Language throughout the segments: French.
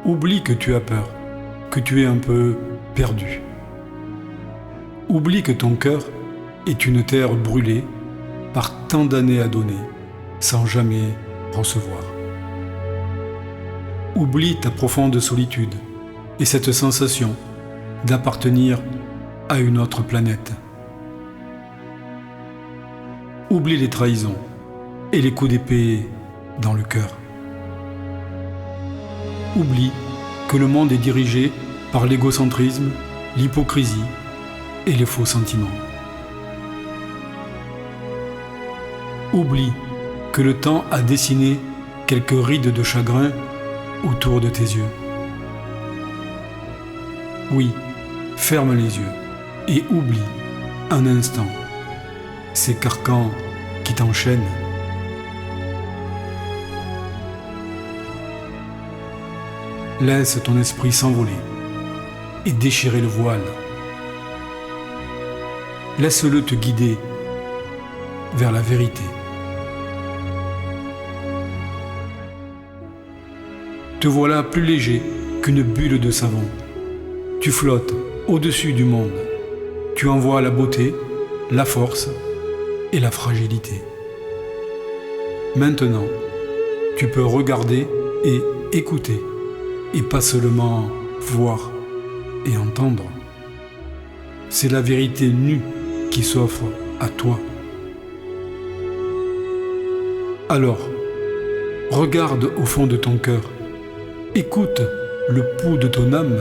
Oublie que tu as peur, que tu es un peu perdu. Oublie que ton cœur est une terre brûlée par tant d'années à donner, sans jamais recevoir. Oublie ta profonde solitude et cette sensation d'appartenir à une autre planète. Oublie les trahisons et les coups d'épée dans le cœur. Oublie que le monde est dirigé par l'égocentrisme, l'hypocrisie et les faux sentiments. Oublie que le temps a dessiné quelques rides de chagrin autour de tes yeux. Oui, ferme les yeux et oublie un instant ces carcans qui t'enchaînent. Laisse ton esprit s'envoler et déchirer le voile. Laisse-le te guider vers la vérité. Te voilà plus léger qu'une bulle de savon. Tu flottes au-dessus du monde. Tu envoies la beauté, la force et la fragilité. Maintenant, tu peux regarder et écouter, et pas seulement voir et entendre. C'est la vérité nue qui s'offre à toi. Alors, regarde au fond de ton cœur. Écoute le pouls de ton âme.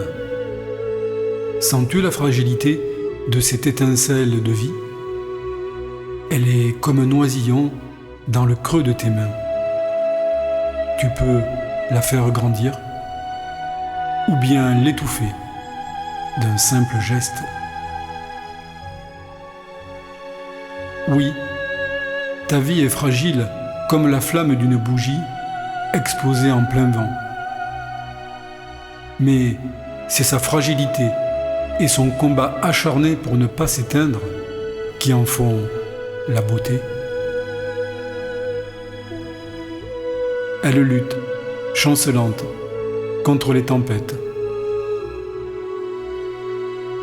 Sens-tu la fragilité de cette étincelle de vie? Elle est comme un oisillon dans le creux de tes mains. Tu peux la faire grandir ou bien l'étouffer d'un simple geste. Oui, ta vie est fragile comme la flamme d'une bougie exposée en plein vent. Mais c'est sa fragilité et son combat acharné pour ne pas s'éteindre qui en font la beauté. Elle lutte, chancelante, contre les tempêtes.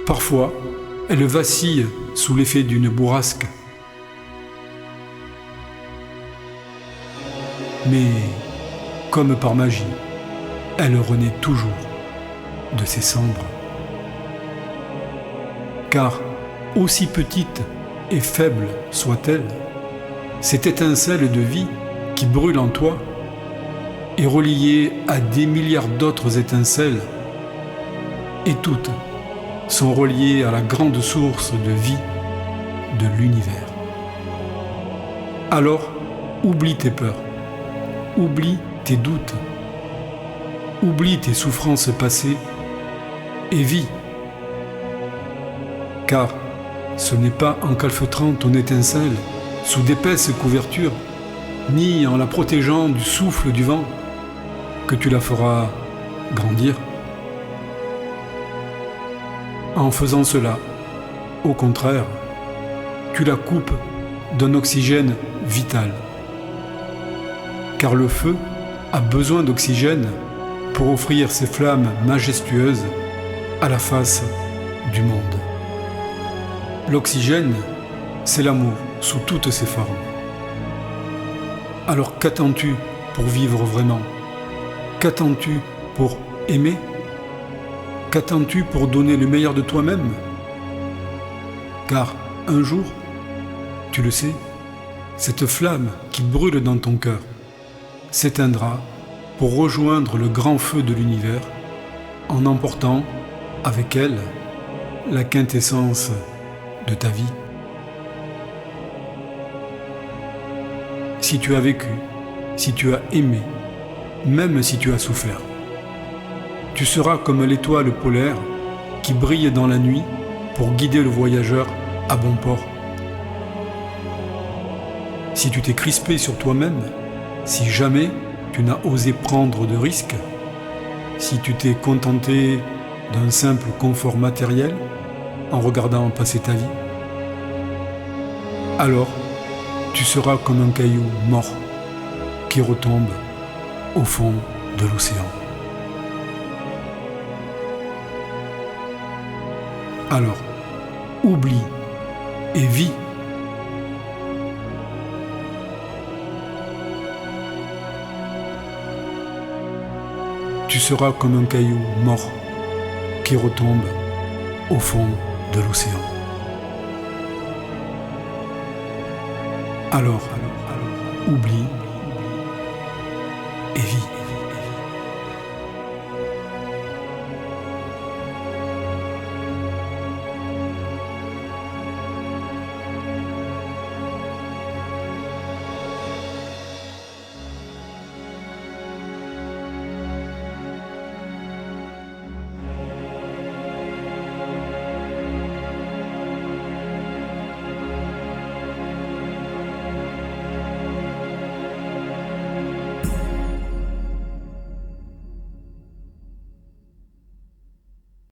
Parfois, elle vacille sous l'effet d'une bourrasque. Mais, comme par magie, elle renaît toujours de ses cendres. Car, aussi petite et faible soit-elle, cette étincelle de vie qui brûle en toi est reliée à des milliards d'autres étincelles, et toutes sont reliées à la grande source de vie de l'univers. Alors, oublie tes peurs, oublie tes doutes, oublie tes souffrances passées et vis. Car ce n'est pas en calfeutrant ton étincelle sous d'épaisses couvertures, ni en la protégeant du souffle du vent, que tu la feras grandir. En faisant cela, au contraire, tu la coupes d'un oxygène vital. Car le feu a besoin d'oxygène pour offrir ses flammes majestueuses à la face du monde. L'oxygène, c'est l'amour sous toutes ses formes. Alors qu'attends-tu pour vivre vraiment? Qu'attends-tu pour aimer? Qu'attends-tu pour donner le meilleur de toi-même? Car un jour, tu le sais, cette flamme qui brûle dans ton cœur s'éteindra pour rejoindre le grand feu de l'univers en emportant avec elle la quintessence de ta vie. Si tu as vécu, si tu as aimé, même si tu as souffert, tu seras comme l'étoile polaire qui brille dans la nuit pour guider le voyageur à bon port. Si tu t'es crispé sur toi-même, si jamais tu n'as osé prendre de risques, si tu t'es contenté d'un simple confort matériel en regardant passer ta vie, alors tu seras comme un caillou mort qui retombe au fond de l'océan. Alors, oublie et vis. Tu seras comme un caillou mort qui retombe au fond de l'océan. Alors, oublie